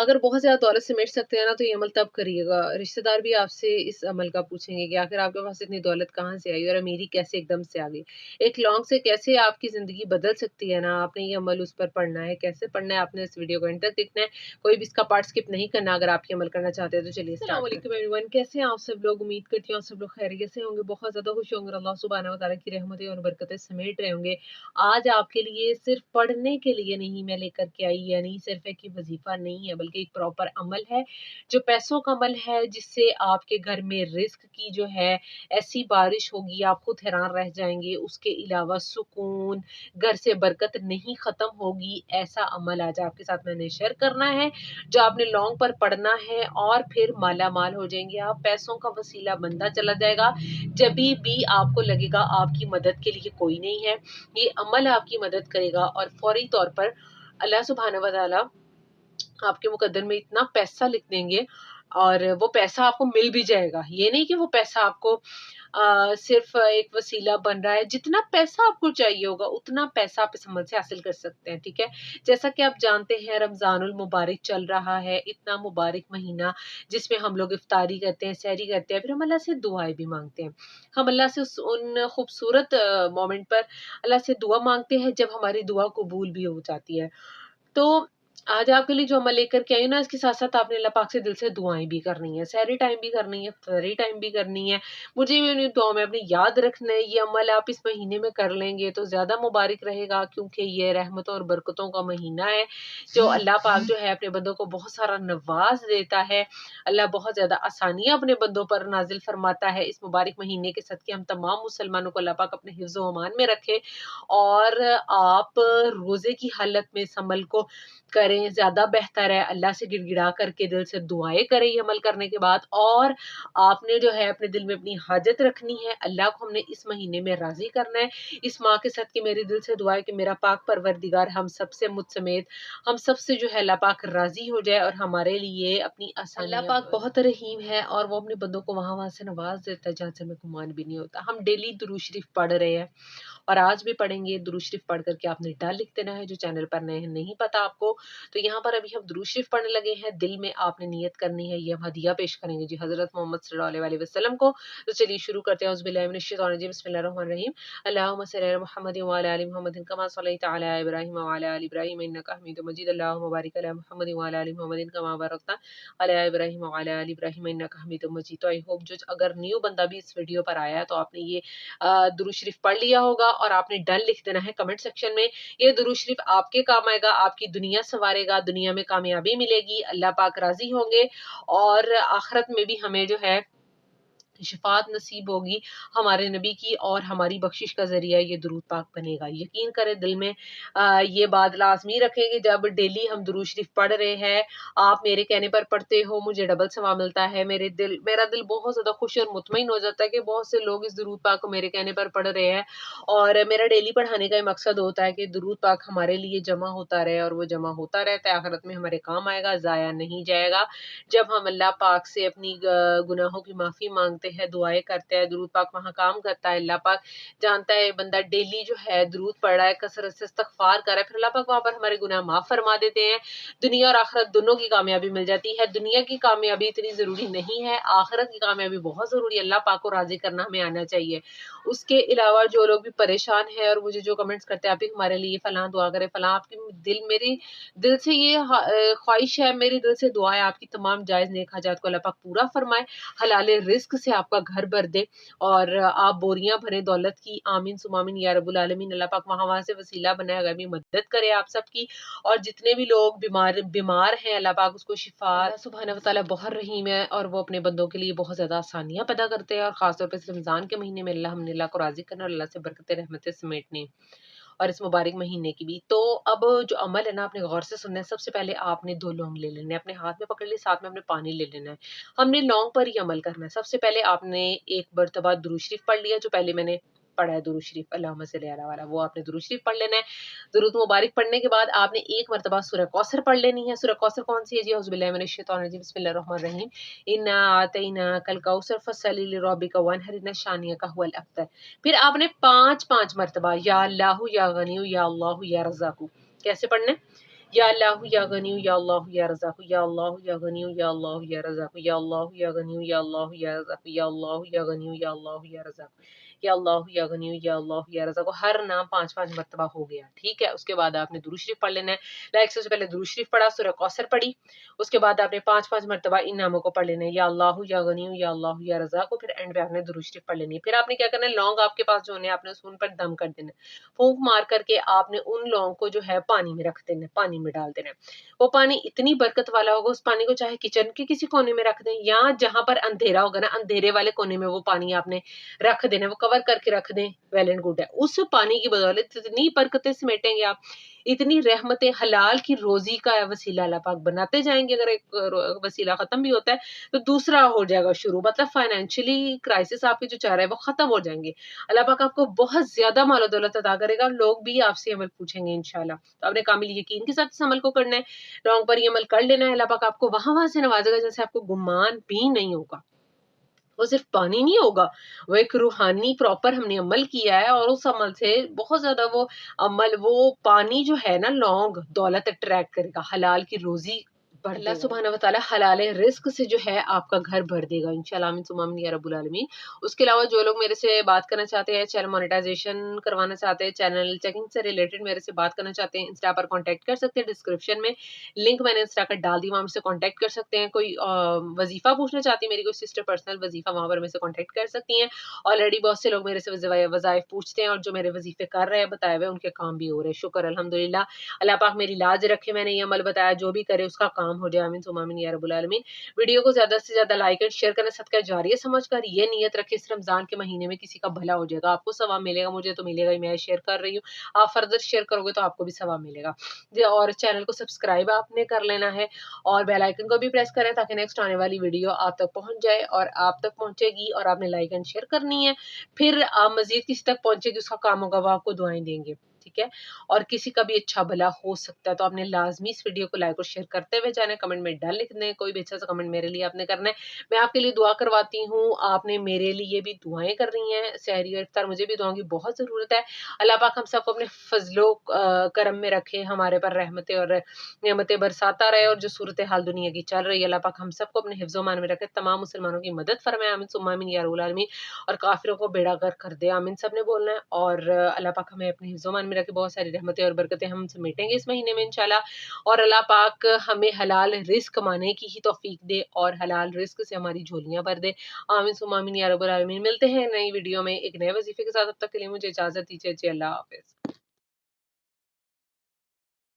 अगर बहुत ज़्यादा दौलत समेट सकते हैं ना तो ये अमल तब करिएगा। रिश्तेदार भी आपसे इस अमल का पूछेंगे कि आखिर आपके पास इतनी दौलत कहाँ से आई और अमीरी कैसे एकदम से आ गई। एक लौंग से कैसे आपकी ज़िंदगी बदल सकती है ना, आपने ये अमल उस पर पढ़ना है। कैसे पढ़ना है आपने इस वीडियो को एंड तक देखना है। कोई भी इसका पार्ट स्किप नहीं करना अगर आप ये अमल करना चाहते हैं तो चलिए अस्सलाम वालेकुम एवरीवन, कैसे हैं आप सब लोग? उम्मीद करती हूँ आप सब लोग खैरियत से होंगे, बहुत ज़्यादा खुश होंगे, अल्लाह सुब्हानहू व तआला की रहमतें और बरकतें समेट रहे होंगे। आज आपके लिए सिर्फ पढ़ने के लिए नहीं मैं लेकर के आई, यानी सिर्फ एक ही वजीफा नहीं है बल्कि एक प्रॉपर अमल है जो पैसों का अमल है, जिससे आपके घर में रिस्क की जो है ऐसी बारिश होगी आप खुद हैरान रह जाएंगे। उसके अलावा सुकून, घर से बरकत नहीं खत्म होगी। ऐसा अमल आज आपके साथ मैंने शेयर करना है जो आपने लॉन्ग पर पढ़ना है और फिर माला माल हो जाएंगे आप। पैसों का वसीला बनता चला जाएगा। जब भी आपको लगेगा आपकी मदद के लिए कोई नहीं है, ये अमल आपकी मदद करेगा और फौरी तौर पर अल्लाह सुब्हानहू व तआला आपके मुकद्दर में इतना पैसा लिख देंगे और वो पैसा आपको मिल भी जाएगा। ये नहीं कि वो पैसा आपको सिर्फ एक वसीला बन रहा है। जितना पैसा आपको चाहिए होगा उतना पैसा आप इस अमल से हासिल कर सकते हैं, ठीक है? जैसा कि आप जानते हैं रमज़ानुल मुबारक चल रहा है, इतना मुबारक महीना जिसमें हम लोग इफ्तारी करते हैं, सहरी करते हैं, फिर हम अल्लाह से दुआएं भी मांगते हैं। हम अल्लाह से उन खूबसूरत मोमेंट पर अल्लाह से दुआ मांगते हैं जब हमारी दुआ कबूल भी हो जाती है। तो आज आपके लिए जो अमल लेकर के आई हूँ ना, इसके साथ-साथ आपने अल्लाह पाक से दिल से दुआएँ भी करनी है, सहरी टाइम भी करनी है, इफ्तारी टाइम भी करनी है। मुझे भी अपनी दुआओं में अपने याद रखना है। ये अमल आप इस महीने में कर लेंगे तो ज़्यादा मुबारक रहेगा, क्योंकि ये रहमतों और बरकतों का महीना है, जो अल्लाह पाक जो है अपने बंदों को बहुत सारा नवाज़ देता है। अल्लाह बहुत ज़्यादा आसानियाँ अपने बंदों पर नाज़िल फरमाता है। इस मुबारक महीने के सदके हम तमाम मुसलमानों को अल्लाह पाक अपने हिफ्ज़ व अमान में रखे और आप रोज़े की हालत में इस अमल को करें, ज़्यादा बेहतर है। अल्लाह से गिड़गिड़ा करके दिल से दुआएँ करें ये अमल करने के बाद, और आपने जो है अपने दिल में अपनी हाजत रखनी है। अल्लाह को हमने इस महीने में राज़ी करना है। इस माह के सदके मेरे दिल से दुआ है कि मेरा पाक परवरदिगार हम सब से, मुझ समेत हम सब से जो है अल्लाह पाक राज़ी हो जाए और हमारे लिए अपनी आसानियाँ। अल्लाह पाक बहुत रहीम है और वो अपने बंदों को वहाँ-वहाँ से नवाज़ देता है जहाँ से हमें गुमान भी नहीं होता। हम डेली दुरूद शरीफ पढ़ रहे हैं और आज भी पढ़ेंगे। दुरूद शरीफ पढ़ करके आपने डा लिख देना है। जो चैनल पर नए हैं, नहीं पता आपको, तो यहाँ पर अभी हम दुरूद शरीफ पढ़ने लगे हैं। दिल में आपने नियत करनी है, ये हम हदिया पेश करेंगे जी हज़रत मोहम्मद सल्लल्लाहु अलैहि वसल्लम को। तो चलिए शुरू करते हैं। औज़ु बिल्लाहि मिनश शैतानिर रजीम, बिस्मिल्लाहिर रहमानिर रहीम। अल्लाहुम्मा सल्लि अला मुहम्मदिन व अला आलि मुहम्मदिन कमा सल्लैता अला इब्राहीम व अला आलि इब्राहीम इन्नका हमीदुम मजीद। अल्लाहुम्मा बारिक अला मुहम्मदिन व अला आलि मुहम्मदिन कमा बारकता अला इब्राहीम व अला आलि इब्राहीम इन्नका हमीदुम मजीद। तो आई होप जो अगर न्यू बंदा भी इस वीडियो पर आया है तो आपने ये दुरूद शरीफ पढ़ लिया होगा और आपने डन लिख देना है कमेंट सेक्शन में। ये दुरूद शरीफ आपके काम आएगा, आपकी दुनिया संवारेगा, दुनिया में कामयाबी मिलेगी, अल्लाह पाक राज़ी होंगे और आखिरत में भी हमें जो है शफ़ाअत नसीब होगी हमारे नबी की, और हमारी बख्शिश का ज़रिया ये दुरूद पाक बनेगा। यकीन करें, दिल में ये बात लाज़मी रखें कि जब डेली हम दुरूद शरीफ पढ़ रहे हैं, आप मेरे कहने पर पढ़ते हो, मुझे डबल सवाब मिलता है। मेरा दिल बहुत ज़्यादा खुश और मुतमईन हो जाता है कि बहुत से लोग इस दुरूद पाक को मेरे कहने पर पढ़ रहे हैं, और मेरा डेली पढ़ाने का ये मकसद होता है कि दुरूद पाक हमारे लिए जमा होता रहे, और वो जमा होता रहता है, आखिरत में हमारे काम आएगा, ज़ाया नहीं जाएगा। जब हम अल्लाह पाक से अपनी गुनाहों की माफ़ी माँगते हैं, दुआएँ करते हैं, दुरूद पाक वहाँ काम करता है। अल्लाह पाक जानता है बंदा डेली जो है दुरूद पढ़ रहा है, कसरत से इस्तिग़फ़ार कर रहा है, फिर अल्लाह पाक वहाँ पर हमारे गुनाह माफ़ फरमा देते हैं। दुनिया और आखिरत दोनों की कामयाबी मिल जाती है। दुनिया की कामयाबी इतनी ज़रूरी नहीं है, आखिरत की कामयाबी बहुत ज़रूरी है। अल्लाह पाक को राज़ी करना हमें आना चाहिए। उसके अलावा जो लोग भी परेशान हैं और मुझे जो कमेंट्स करते हैं, आप भी हमारे लिए फलाँ दुआ करें, फलाँ, आपकी मेरी दिल से ये ख्वाहिश है, मेरे दिल से दुआ है, आपकी तमाम जायज़ नेक हाजात को अल्लाह पाक पूरा फरमाए, हलाल रिज़्क से आपका घर भर दे और आप बोरियाँ भरें दौलत की। आमीन सुम्मा आमीन या रब्बुल आलमीन। अल्लाह पाक वहाँ से वसीला बनाए, अगर भी मदद करे आप सबकी, और जितने भी लोग बीमार हैं अल्लाह पाक उसको शिफा। अल्लाह सुब्हानहू व तआला बहुत रहीम है और वो अपने बंदों के लिए बहुत ज़्यादा आसानियाँ पैदा करते हैं, और ख़ास तौर पे इस रमज़ान के महीने में हमने अल्लाह को राज़ी करना और अल्लाह से बरकतें रहमतें समेटनी, और इस मुबारक महीने की भी। तो अब जो अमल है ना, आपने गौर से सुनना है। सबसे पहले आपने 2 लौंग ले लेने हैं, अपने हाथ में पकड़ लिए, साथ में आपने पानी ले लेना है। हमने लौंग पर ही अमल करना है। सबसे पहले आपने एक मरतबा दुरूद शरीफ पढ़ लिया, जो पहले मैंने पढ़ा है दुरूद शरीफ, अल्लाहुम्मा सल्लि अला वाला, वो आपने दुरूद शरीफ पढ़ लेना है। दुरूद मुबारक पढ़ने के बाद आपने एक मरतबा सूरह कौसर पढ़ लेनी है। सूरह कौसर कौन सी है जी? औज़ु बिल्लाहि मिनश शैतानिर रजीम, बिस्मिल्लाहिर रहमानिर रहीम। इन्ना आतैनाकल कौसर फसल्लि लिरब्बिका वन्हर, इन्ना शानिअका हुवल अब्तर। फिर आपने 5-5 मरतबा या अल्लाहु या गनियु या अल्लाहु या रज़्ज़ाकु, कैसे पढ़ना है? या अल्लाह या गनी या अल्लाह या रज़ाक या अल्लाह या गनी या अल्लाह या रज़ाक या अल्लाह या गनी या अल्लाह या रज़ाक या अल्लाह या गनी या अल्लाह या रज़ाक या अल्लाह या गनी या अल्लाह या रज़ाक। हर नाम 5-5 मरतबा हो गया, ठीक है। उसके बाद आपने दुरूद शरीफ पढ़ लेना है। लाइक सबसे पहले दुरूद शरीफ पढ़ा, सूरह कौसर पढ़ी, उसके बाद आपने 5-5 मरतबा इन नामों को पढ़ लेना है, या अल्लाह या गनी या अल्लाह या रज़ाक, फिर एंड पे आपने दुरूद शरीफ पढ़ लेनी है। फिर आपने क्या करना है, लौंग आपके पास जो है आपने उन पर दम कर देना है। फूंक मार करके आपने उन लौंग को जो है पानी में रख देना है, पानी में डाल देना है। वो पानी इतनी बरकत वाला होगा, उस पानी को चाहे किचन के किसी कोने में रख दें या जहां पर अंधेरा होगा ना, अंधेरे वाले कोने में वो पानी आपने रख देना, वो कवर करके रख दें, वेल एंड गुड है। उस पानी की बदौलत इतनी बरकतें समेटेंगे आप, इतनी रहमतें, हलाल की रोजी का वसीला अल्लाह पाक बनाते जाएंगे। अगर एक वसीला खत्म भी होता है तो दूसरा हो जाएगा शुरू, मतलब फाइनेंशियली क्राइसिस आपके जो चाह रहे हैं वो खत्म हो जाएंगे। अल्लाह पाक आपको बहुत ज्यादा माल दौलत अता करेगा, लोग भी आपसे अमल पूछेंगे इंशाल्लाह। तो आपने कामिल यकीन के साथ इस अमल को करना है, लॉन्ग पर ये अमल कर लेना है। अल्लाह पाक आपको वहां से नवाजेगा जैसे आपको गुमान भी नहीं होगा। वो सिर्फ पानी नहीं होगा, वो एक रूहानी प्रॉपर हमने अमल किया है, और उस अमल से बहुत ज्यादा वो अमल, वो पानी जो है ना, लौंग दौलत अट्रैक्ट करेगा, हलाल की रोजी बढ़ अल्लाह देगा। सुब्हानहू व तआला हलाल रिस्क से जो है आपका घर भर देगा इंशाल्लाह, आमीन सुम्मा आमीन या रब्बुल आलमीन। उसके अलावा जो लोग मेरे से बात करना चाहते हैं, चैनल मोनेटाइजेशन करवाना चाहते हैं, चैनल चेकिंग से रिलेटेड मेरे से बात करना चाहते हैं, इंस्टा पर कांटेक्ट कर सकते हैं, डिस्क्रिप्शन में लिंक मैंने इंस्टा का डाल दी, वहां मुझसे कांटेक्ट कर सकते हैं। कोई वजीफा पूछना चाहती है मेरी कोई सिस्टर, पर्सनल वजीफा, वहां पर मेरे से कांटेक्ट कर सकती हैं। ऑलरेडी बहुत से लोग मेरे से वज़ाइफ पूछते हैं, और जो मेरे वजीफे कर रहे हैं बताए हुए, उनके काम भी हो रहे हैं, शुक्र अल्हम्दुलिल्लाह। अल्लाह पाक मेरी लाज रखे, मैंने ये अमल बताया, जो भी करे उसका काम हो जाए, आमीन सुम्मा आमीन या रब्बुल आलमीन। वीडियो को ज्यादा से ज्यादा लाइक एंड शेयर करना, सदका जारिया समझकर ये नियत रखे, इस रमजान के महीने में किसी का भला हो जाएगा, आपको सवाब मिलेगा, मुझे तो मिलेगा ही, मैं शेयर कर रही हूँ, आप फर्दर शेयर करोगे तो आपको भी सवाब मिलेगा। और चैनल को सब्सक्राइब आपने कर लेना है, और बेल आइकन को भी प्रेस करें ताकि नेक्स्ट आने वाली वीडियो आप तक पहुंच जाए, और आप तक पहुंचेगी और आपने लाइक एंड शेयर करनी है। फिर आप मजीद किसी तक पहुंचेगी, उसका काम होगा, वो आपको दुआएं देंगे, ठीक है। और किसी का भी अच्छा भला हो सकता है, तो आपने लाजमी इस वीडियो को लाइक और शेयर करते हुए जाना है, कमेंट में डर लिख दें, कोई भी अच्छा सा कमेंट मेरे लिए आपने करना है। मैं आपके लिए दुआ करवाती हूँ, आपने मेरे लिए भी दुआएं करनी है। सहरी और इफ्तार मुझे भी दुआओं की बहुत जरूरत है। अल्लाह पाक हम सबको अपने फजलो करम में रखे, हमारे पर रहमतें और नेमतें बरसाता रहे, और जो सूरत हाल दुनिया की चल रही है, अल्लाह पाक हम सबको अपने हिफ्ज़ो मान में रखे, तमाम मुसलमानों की मदद फरमाए, आमीन सुम्मा आमीन या रब्बुल आलमीन। और काफिरों को बेड़ा गर्क कर दे, आमीन सबने बोलना है। और अल्लाह पाक हमें अपने हिफ्ज़ो मान में रखे, बहुत सारी रहमतें और बरकतें हम समेटेंगे इस महीने में इंशाल्लाह। और अल्लाह पाक हमें हलाल रिस्क कमाने की ही तौफीक दे, और हलाल रिस्क से हमारी झोलियां भर दे, आमीन सुम्मा आमीन या रब्बुल आलमीन। मिलते हैं नई वीडियो में एक नए वजीफे के साथ, तब तक के लिए मुझे इजाजत दीजिए जी, अल्लाह हाफिज।